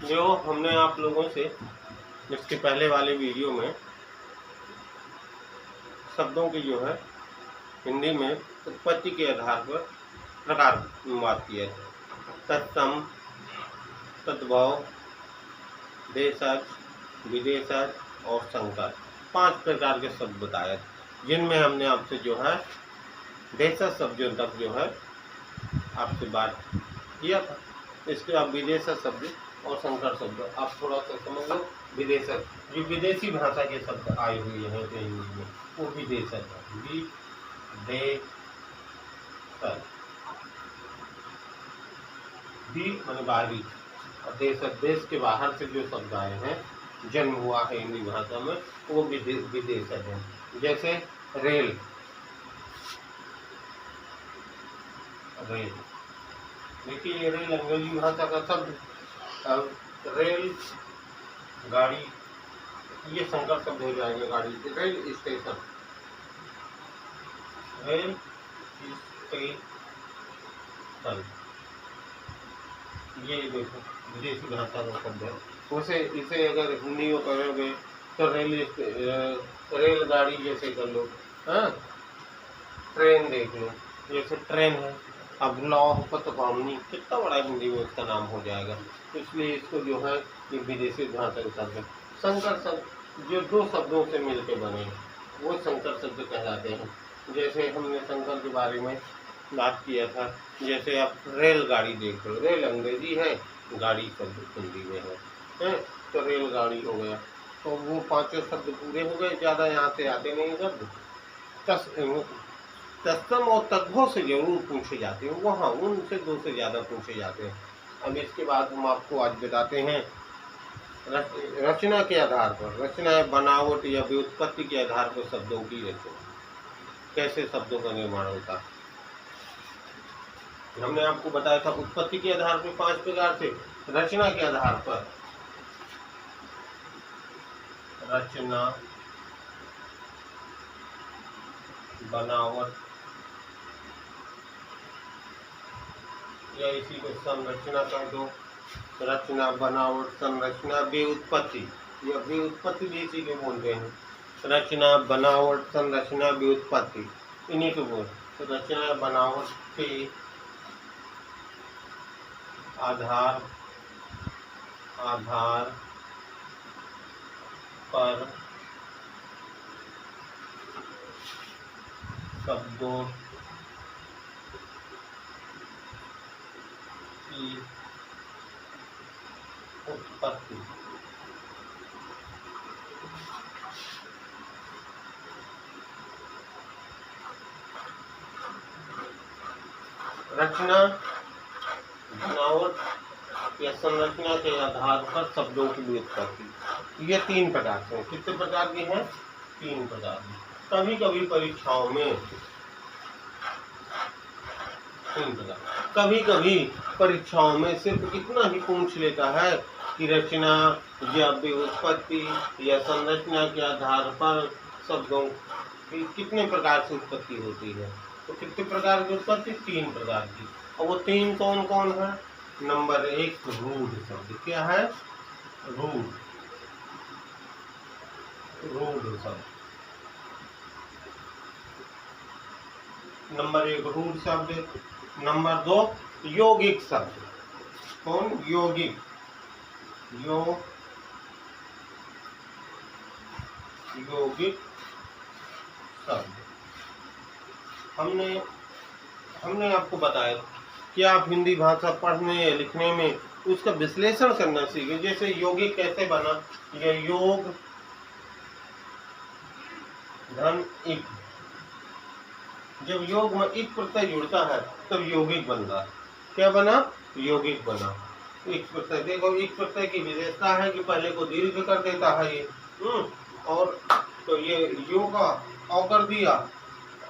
जो हमने आप लोगों से इसके पहले वाले वीडियो में शब्दों की जो है हिंदी में उत्पत्ति के आधार पर प्रकार बात किया है। तत्सम, तद्भव, देशज, विदेशज और संकर, 5 प्रकार के शब्द बताए, जिनमें हमने आपसे जो है देशज शब्दों तक जो है आपसे बात किया था। इसके बाद विदेशज शब्द और संकर शब्द आप थोड़ा सा समझ लो। विदेशज जो विदेशी भाषा के शब्द आए हुए हैं इंग्लिश में, वो विदेशज है। विदेशज माने बाहरी, और देश के बाहर से जो शब्द आए हैं, जन्म हुआ है हिंदी भाषा में, वो विदेशज है। जैसे रेल, रेल देखिए ये रेल अंग्रेजी भाषा का शब्द। अब रेल गाड़ी, ये संकर शब्द हो जाएंगे। गाड़ी, रेल स्टेशन, रेल स्टेशन, ये देखो विदेशी भाषा का शब्द है। उसे इसे अगर हिंदी में करोगे तो रेलगाड़ी जैसे कर लो। हाँ, ट्रेन देख लो, जैसे ट्रेन है। अब लौह पतवामनी, कितना बड़ा हिंदी में उसका नाम हो जाएगा, इसलिए इसको जो है ये विदेशी भाषा का शब्द है। संकर शब्द जो 2 शब्दों से मिलकर बने वो संकर शब्द कहलाते हैं। जैसे हमने संकर के बारे में बात किया था। जैसे आप रेलगाड़ी देख लो, रेल अंग्रेजी है, गाड़ी शब्द हिंदी में है, तो रेलगाड़ी हो गया। तो वो 5 शब्द पूरे हो गए, ज़्यादा यहाँ से आते नहीं शब्द। तत्सम और तद्भव से जरूर पूछे जाते हैं, वहाँ उनसे 2 से ज़्यादा पूछे जाते हैं। अब इसके बाद हम आपको आज बताते हैं रचना के आधार पर, रचना बनावट या व्युत्पत्ति के आधार पर शब्दों की रचना, कैसे शब्दों का निर्माण होता है। हमने आपको बताया था उत्पत्ति के आधार पर 5 प्रकार से, रचना के आधार पर, रचना, बनावट या इसी को संरचना कर दो। रचना, बनावट, संरचना, व्युत्पत्ति, या व्युत्पत्ति भी इसी को बोलते हैं। रचना, बनावट, संरचना, व्युत्पत्ति, इन्हीं को बोल। तो रचना बनावट के आधार पर शब्दों की उत्पत्ति, रचना, बनावट या संरचना के आधार पर शब्दों की व्युत्पत्ति, ये 3 प्रकार से। कितने प्रकार की हैं? 3 प्रकार की। कभी कभी परीक्षाओं में 3 प्रकार, कभी कभी परीक्षाओं में सिर्फ इतना ही पूछ लेता है कि रचना या व्युत्पत्ति या संरचना के आधार पर शब्दों की कितने प्रकार से उत्पत्ति होती है। तो कितने प्रकार की उत्पत्ति? 3 प्रकार की। और वो 3 कौन कौन है? नंबर 1 रूढ़ शब्द। क्या है? रूढ़ शब्द। नंबर 1 रूढ़ शब्द। नंबर 2 यौगिक शब्द। कौन? यौगिक, यौगिक शब्द। हमने आपको बताया कि आप हिंदी भाषा पढ़ने या लिखने में उसका विश्लेषण करना सीखें। जैसे यौगिक कैसे बना, या योग धन इक, जब योग में इक प्रत्यय जुड़ता है तब यौगिक बनता है। क्या बना? यौगिक बना। इक प्रत्यय, देखो इक प्रत्यय की विशेषता है कि पहले को दीर्घ कर देता है ये, और तो ये यो का औ कर दिया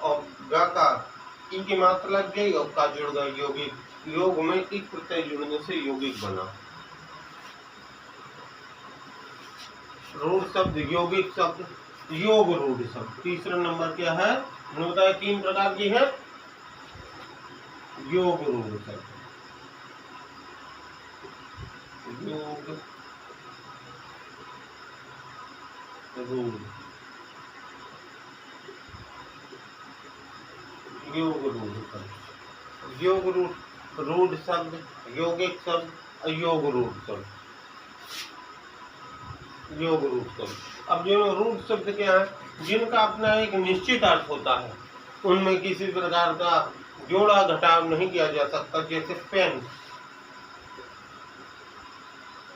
और ग का ई की मात्रा लग गई और का जुड़ गया यौगिक। योग में इक प्रत्यय जुड़ने से यौगिक बना। रूढ़ शब्द, यौगिक शब्द, योग रूढ़ शब्द। तीसरा नंबर क्या है? बताया 3 प्रकार की है। योग रूढ़ शब्द, योग रूढ़, योग रूढ़ शब्द, योग रूढ़, रूढ़ शब्द, यौगिक शब्द, अयोग रूढ़ शब्द, योग रूढ़ शब्द। अब जो रूढ़ शब्द क्या है, जिनका अपना एक निश्चित अर्थ होता है, उनमें किसी प्रकार का जोड़ा घटाव नहीं किया जा सकता। जैसे पेन,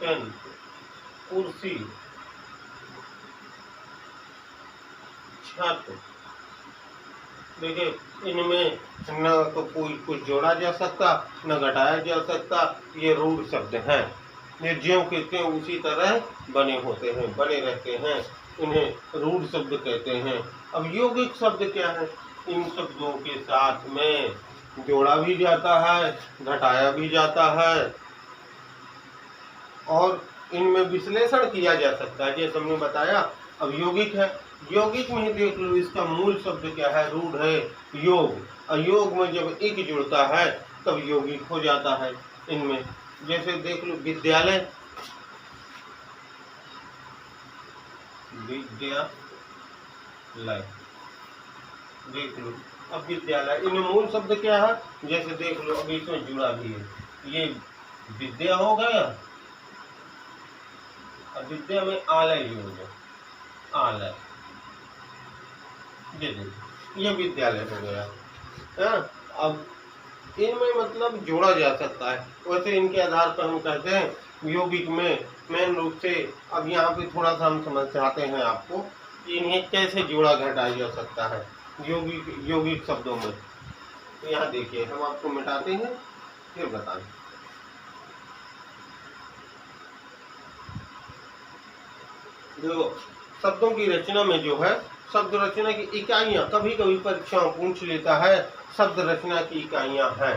पेन, कुर्सी, छत, देखिए इनमें न तो कोई कुछ जोड़ा जा सकता न घटाया जा सकता। ये रूढ़ शब्द हैं, ये ज्यों के त्यों उसी तरह बने होते हैं, बने रहते हैं, इन्हें रूढ़ शब्द कहते हैं। अब यौगिक शब्द क्या है, इन शब्दों के साथ में जोड़ा भी जाता है, घटाया भी जाता है और इनमें विश्लेषण किया जा सकता है, जैसे हमने बताया। अब यौगिक है, यौगिक में ही देख लो, इसका मूल शब्द क्या है, रूढ़ है, योग। अयोग में जब एक जुड़ता है तब यौगिक हो जाता है। इनमें जैसे देख लो, विद्यालय, विद्यालय, देख लो। अब विद्यालय, इनमें मूल शब्द क्या है, जैसे देख लो, अभी इसमें जुड़ा भी है, ये विद्या हो गया, अब विद्या में आलय हो गया, आलय, ये विद्यालय हो गया। अब इनमें मतलब जोड़ा जा सकता है। वैसे इनके आधार पर हम कहते हैं यौगिक में मेन रूप से। अब यहाँ पे थोड़ा सा हम समझाते हैं आपको कि इन्हें कैसे जोड़ा घटाया जा सकता है यौगिक शब्दों में। तो यहाँ देखिए, हम आपको मिटाते हैं फिर बताएं। देखो, शब्दों की रचना में जो है, शब्द रचना की इकाइयां, कभी कभी परीक्षाओं पूछ लेता है शब्द रचना की इकाइयां हैं।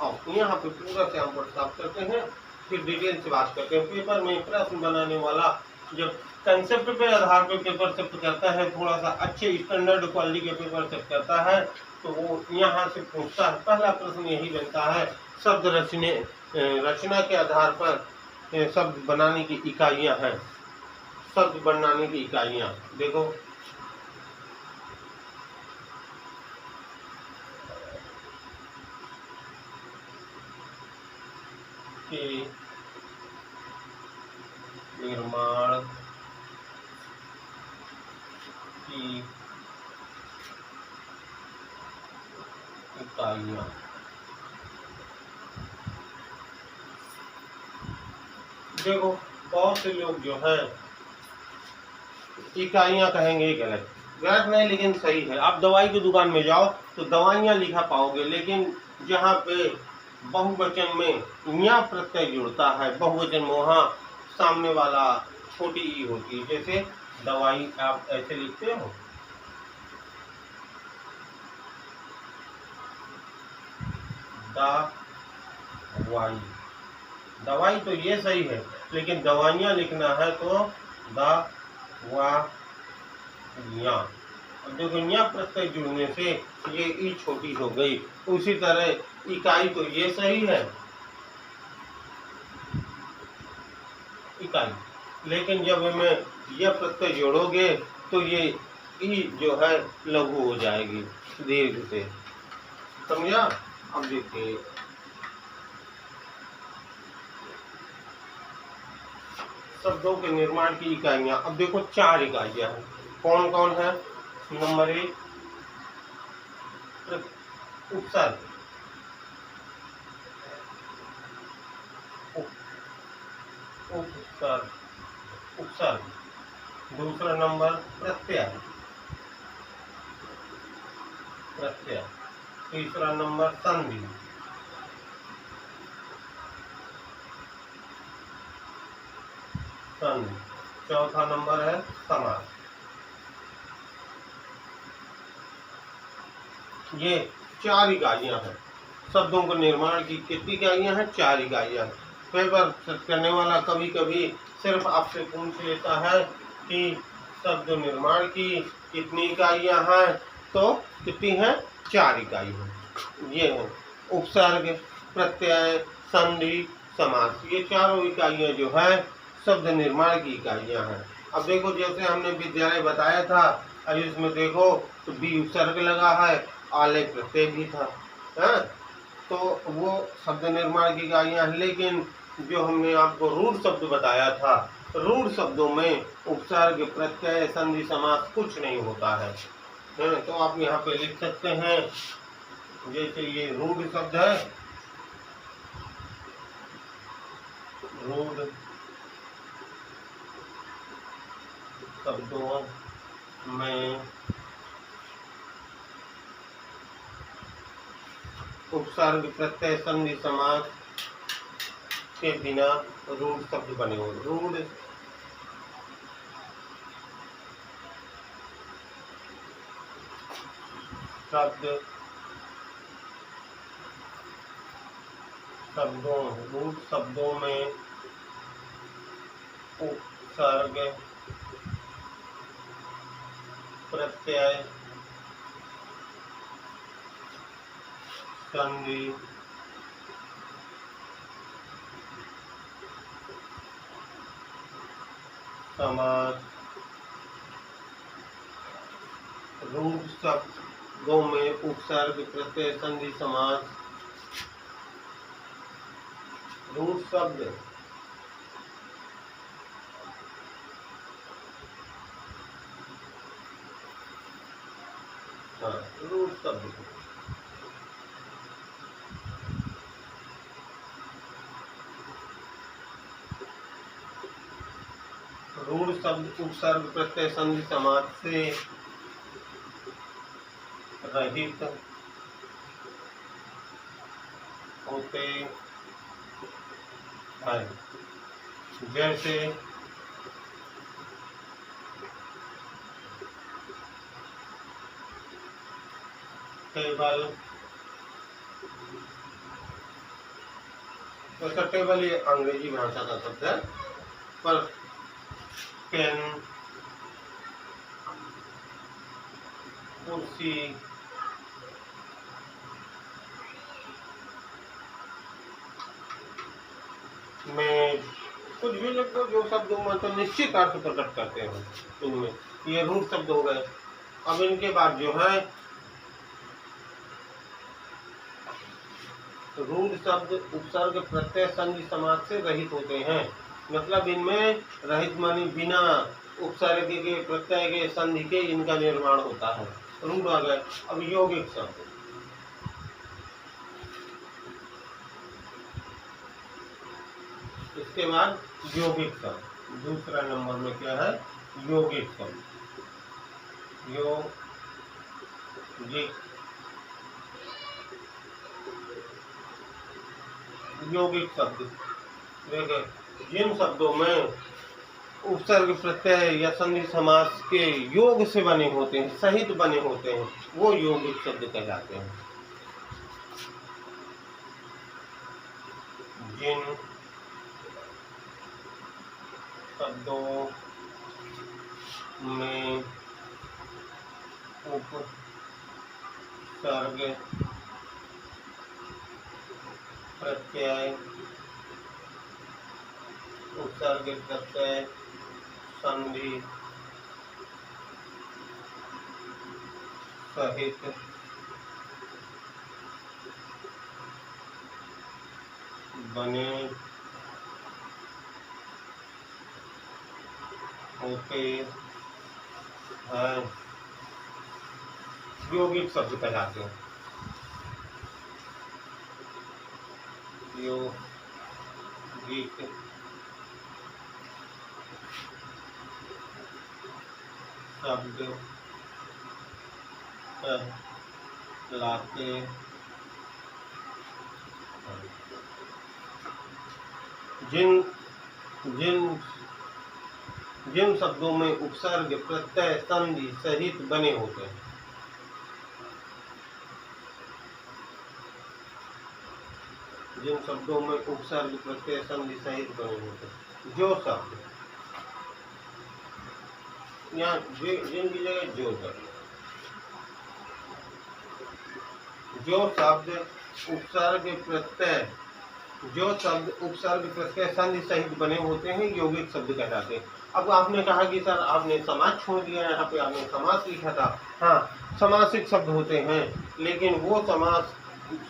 अब यहाँ पे पूरा से हम साफ करते हैं, फिर डिटेल से बात करते हैं। पेपर में प्रश्न बनाने वाला जब कंसेप्ट पे आधार पर पेपर सेट करता है, थोड़ा सा अच्छे स्टैंडर्ड क्वालिटी के पेपर सेट करता है, तो वो यहाँ से पूछता है। पहला प्रश्न यही बनता है, शब्द रचना के आधार पर शब्द बनाने की इकाइयां हैं। शब्द बनाने की इकाइयां देखो, के निर्माण की इकाइयां। देखो, बहुत से लोग जो हैं इकाइयां कहेंगे गलत, गलत नहीं लेकिन सही है। आप दवाई की दुकान में जाओ तो दवाइयां लिखा पाओगे, लेकिन जहाँ पे बहुवचन में या प्रत्यय जुड़ता है, बहुवचन में वहाँ सामने वाला छोटी ई होती है। जैसे दवाई आप ऐसे लिखते हो, दवाई, दवाई तो ये सही है, लेकिन दवाइयाँ लिखना है तो दवाइयाँ। अब देखो, यहाँ प्रत्यय जुड़ने से ये ई छोटी हो गई। उसी तरह इकाई तो ये सही है, इकाई, लेकिन जब इनमें यह प्रत्यय जोड़ोगे तो ये ई जो है लघु हो जाएगी दीर्घ से, समझा। अब देखिए, शब्दों के निर्माण की इकाइयां। अब देखो, 4 इकाइयां हैं। कौन कौन है? नंबर 1 उपसर्ग, उपसर्ग, उपसर्ग। दूसरा नंबर प्रत्यय, प्रत्यय। तीसरा नंबर संधि, संधि। चौथा नंबर है समास। ये 4 इकाइयां हैं। शब्दों को निर्माण की कितनी इकाइयां हैं? 4 इकाइयां। पेपर करने वाला कभी कभी सिर्फ आपसे पूछ लेता है कि शब्द निर्माण की कितनी इकाइयां हैं, तो कितनी हैं? 4 इकाई हैं। ये है उपसर्ग, प्रत्यय, संधि, समास, ये चारों इकाइयाँ जो है शब्द निर्माण की इकाइयाँ हैं। अब देखो जैसे हमने विद्यालय बताया था, अब इसमें देखो तो बी उपसर्ग लगा है, आलय प्रत्यय भी था, है? तो वो शब्द निर्माण की इकाइयाँ हैं। लेकिन जो हमने आपको रूढ़ शब्द बताया था, रूढ़ शब्दों में उपसर्ग प्रत्यय संधि समास कुछ नहीं होता है। तो आप यहाँ पे लिख सकते हैं, जैसे ये रूढ़ शब्द है, रूढ़ शब्दों में उपसर्ग प्रत्यय संधि समास के बिना रूढ़ शब्द बने हो। रूढ़ रूढ़ शब्दों में उपसर्ग प्रत्यय संधि समास, रूढ़ शब्दों में उपसर्ग प्रत्यय संधि समास, रूढ़ शब्द रूढ़ शब्द रूढ़ शब्द उपसर्ग प्रत्यय संधि समास से रहित होते हैं। जैसे टेबल, तो टेबल ये अंग्रेजी भाषा का शब्द है, पर पेन, कुर्सी, मेज, कुछ भी लगभग जो शब्द मतलब निश्चित अर्थ प्रकट करते हैं, इनमें ये रूढ़ शब्द हो गए। अब इनके बाद जो है रूढ़ शब्द उपसर्ग प्रत्यय संधि समास से रहित होते हैं, मतलब इनमें रहित मानी बिना उपसर्ग के प्रत्यय के संधि के इनका निर्माण होता है, रूढ़ आ गए। अब यौगिक शब्द, इसके बाद यौगिक शब्द, दूसरा नंबर में क्या है, यौगिक शब्द। यौगिक शब्द देखिए, जिन शब्दों में उपसर्ग प्रत्यय या संधि समास के योग से बने होते हैं, सहित बने होते हैं, वो यौगिक शब्द कहलाते हैं। जिन शब्दों में उपसर्ग प्रत्यय संधि सहित बने होते हैं, यौगिक शब्द कहलाते हैं। यौगिक शब्द कहलाते जिन शब्दों में उपसर्ग प्रत्यय संधि सहित बने होते हैं, जिन शब्दों में उपसर्ग प्रत्यय संधि सहित बने होते हैं, जो शब्द यहाँ जिनकी जगह जो शब्द, जो शब्द उपसर्ग प्रत्यय जो शब्द उपसर्ग प्रत्यय संधि सहित बने होते हैं यौगिक शब्द कहलाते हैं। अब आपने कहा कि सर आपने समास छोड़ दिया, यहाँ पे आपने समास लिखा था। हाँ, समासिक शब्द होते हैं, लेकिन वो समास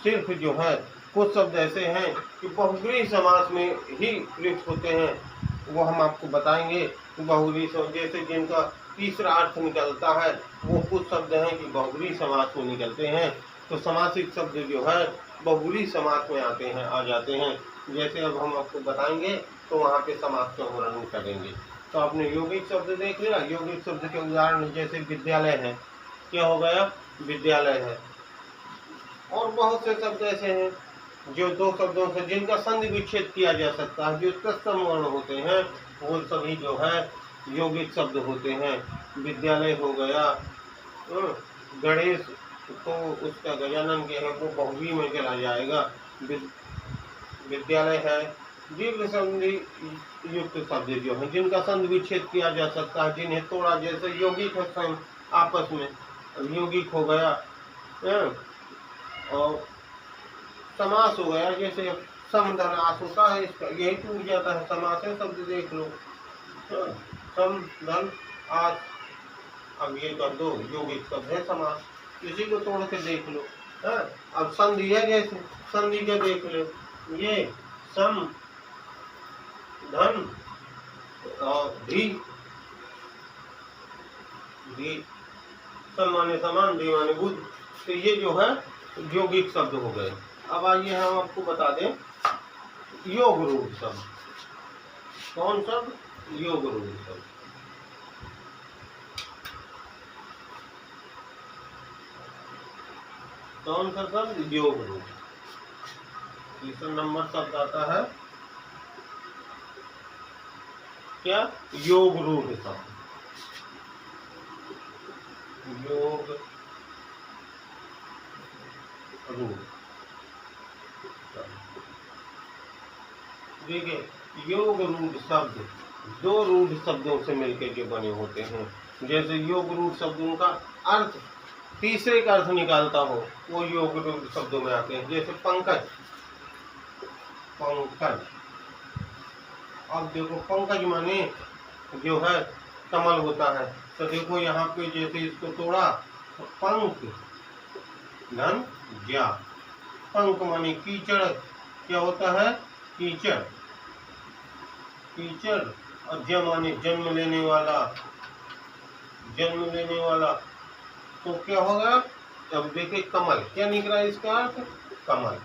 सिर्फ जो है कुछ शब्द ऐसे हैं कि बहुब्रीहि समास में ही प्रयुक्त होते हैं, वो हम आपको बताएंगे। बहुब्रीहि शब्द जैसे जिनका तीसरा अर्थ निकलता है, वो कुछ शब्द हैं कि बहुब्रीहि समास में निकलते हैं। तो समासिक शब्द जो है बहुब्रीहि समास में आते हैं, आ जाते हैं। जैसे अब हम आपको बताएंगे तो वहाँ पे समास का वर्णन करेंगे। तो आपने यौगिक शब्द देख लिया। यौगिक शब्द के उदाहरण जैसे विद्यालय है, क्या हो गया, विद्यालय है। और बहुत से शब्द ऐसे हैं जो दो शब्दों से जिनका संधि विच्छेद किया जा सकता है, जो तत्सम वर्ण होते हैं, वो सभी जो है यौगिक शब्द होते हैं। विद्यालय हो गया, गणेश तो उसका गजानन के है, वो बहुवी में चला जाएगा। विद्यालय है। दीर्घ संधि युक्त शब्द जो है जिनका संधि विच्छेद किया जा सकता है, जिन्हें तोड़ा, जैसे यौगिक है आपस में, यौगिक हो गया। और समास हो गया, जैसे सम धन आस होता है, इसका यही टूट जाता है, समास है शब्द देख लो, सम धन आस। अब ये कर दो, यौगिक शब्द है समास, इसी को तोड़ के देख लो। अब संधि है, जैसे संधि के देख लो, ये सम धन और धी, सम माने समान, धी माने बुध, तो ये जो है यौगिक शब्द हो गए। अब आइए हम आपको बता दें योग रूढ़ शब्द। कौन शब्द, योग रूढ़ शब्द। कौन सा शब्द, योग रूढ़। तीसरा नंबर शब्द आता है क्या, योग रूढ़ शब्द। योग रूढ़, देखिए योग रूढ़ शब्द दो रूढ़ शब्दों से मिलकर के बने होते हैं। जैसे योग रूढ़ शब्दों का अर्थ तीसरे का अर्थ निकालता हो, वो योग रूढ़ शब्दों में आते हैं। जैसे पंकज, पंकज। अब देखो पंकज माने जो है कमल होता है, तो देखो यहाँ पे जैसे इसको तोड़ा तो पंख धन ज्या। पंख माने कीचड़, क्या होता है, कीचड़, कीचड़। और ज्या माने जन्म लेने वाला, जन्म लेने वाला, तो क्या होगा। अब देखिए कमल, क्या निकला इसका अर्थ, कमल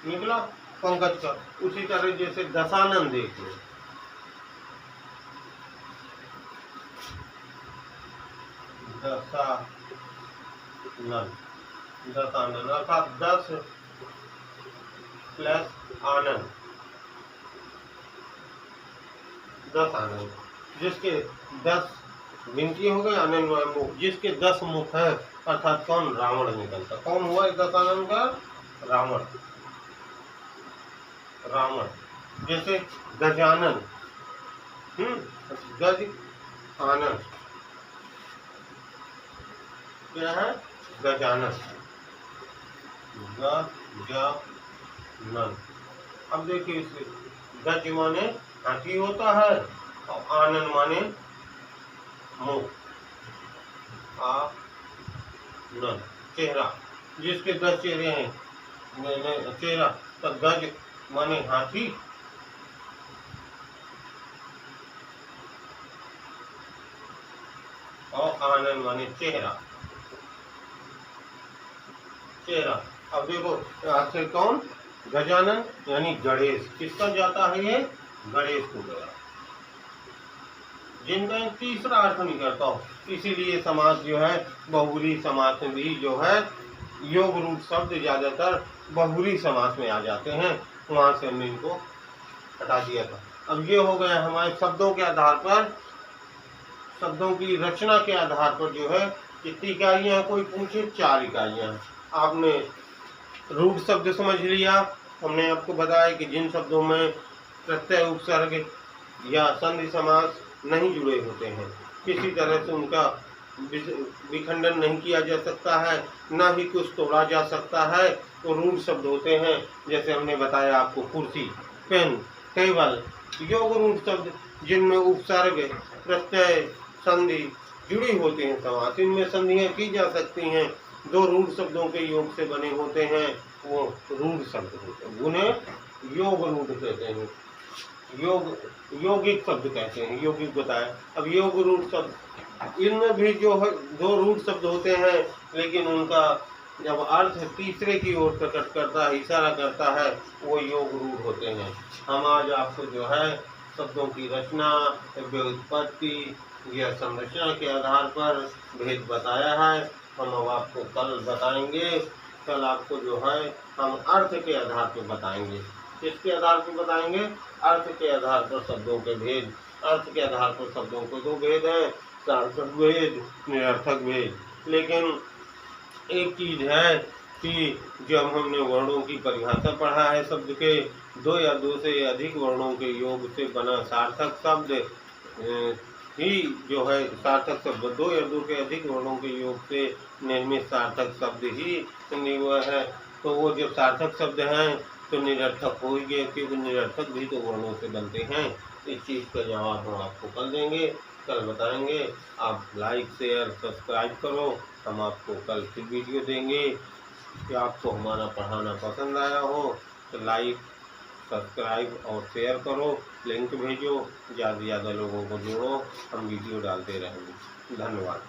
निकला पंकज का। उसी तरह जैसे दशानन देख लो, दशानन, दशानन अर्थात 10 प्लस आनंद, दशानन, जिसके 10 गिनती हो गए, आनंद मुख, जिसके 10 मुख है, अर्थात कौन, रावण निकलता। कौन हुआ दशानन का, रावण, रावण। जैसे गजानन, गज आनंद, क्या है, गजानन, गजानन। अब देखिए इसे, गज माने हाथी होता है, और आनंद माने मुख, आनंद चेहरा, जिसके 10 चेहरे हैं, चेहरा, तो गज माने हाथी, और आनंद माने चेहरा, चेहरा। अब देखो आखिर कौन, गजानन यानी गणेश, किसका जाता है ये, गणेश को गया, जिनका तीसरा अर्थ नहीं करता हो। इसीलिए समास जो है बहुब्रीहि समास में भी जो है योग रूढ़ शब्द ज्यादातर बहुब्रीहि समास में आ जाते हैं, वहां से हमने इनको हटा दिया था। अब ये हो गया हमारे शब्दों के आधार पर, शब्दों की रचना के आधार पर जो है कितनी इकाइयां, कोई पूछे 4 इकाइयां। आपने रूढ़ शब्द समझ लिया, हमने आपको बताया कि जिन शब्दों में प्रत्यय उपसर्ग या संधि समास नहीं जुड़े होते हैं, किसी तरह से उनका विखंडन नहीं किया जा सकता है, ना ही कुछ तोड़ा जा सकता है। तो रूढ़ शब्द होते हैं, जैसे हमने बताया आपको कुर्सी, पेन, टेबल। योग रूढ़ शब्द जिनमें उपसर्ग, प्रत्यय, संधि जुड़ी होती हैं समास, इनमें संधियां की जा सकती हैं, दो रूढ़ शब्दों के योग से बने होते हैं, वो रूढ़ शब्द होते हैं, उन्हें योग रूढ़ कहते हैं। यौगिक शब्द कहते हैं, यौगिक बताया। अब योग रूढ़ शब्द, इनमें भी जो है दो रूढ़ शब्द होते हैं, लेकिन उनका जब अर्थ तीसरे की ओर प्रकट करता है, इशारा करता है, वो योग रूढ़ होते हैं। हम आज आपको जो है शब्दों की रचना, व्युत्पत्ति या संरचना के आधार पर भेद बताया है। हम अब आपको कल बताएंगे। कल आपको जो है हम अर्थ के आधार पर बताएंगे। किसके आधार पर बताएंगे? अर्थ के आधार पर शब्दों के भेद। अर्थ के आधार पर शब्दों के दो भेद हैं, सार्थक भेद, निरर्थक भेद। लेकिन एक चीज है कि जब हमने वर्णों की परिभाषा पढ़ा है शब्द के, दो या दो से अधिक वर्णों के योग से बना सार्थक शब्द ही जो है सार्थक शब्द, दो या दो के अधिक वर्णों के योग से निर्मित सार्थक शब्द ही निवह है। तो वो जब सार्थक शब्द हैं तो निरर्थक हो गए, क्योंकि निरर्थक भी तो वर्णों से बनते हैं। इस चीज़ का जवाब हम आपको कल देंगे, कल बताएंगे। आप लाइक शेयर सब्सक्राइब करो। हम आपको कल फिर वीडियो देंगे। कि आपको हमारा पढ़ाना पसंद आया हो तो लाइक सब्सक्राइब और शेयर करो, लिंक भेजो, ज़्यादा से ज़्यादा लोगों को जोड़ो। हम वीडियो डालते रहेंगे। धन्यवाद।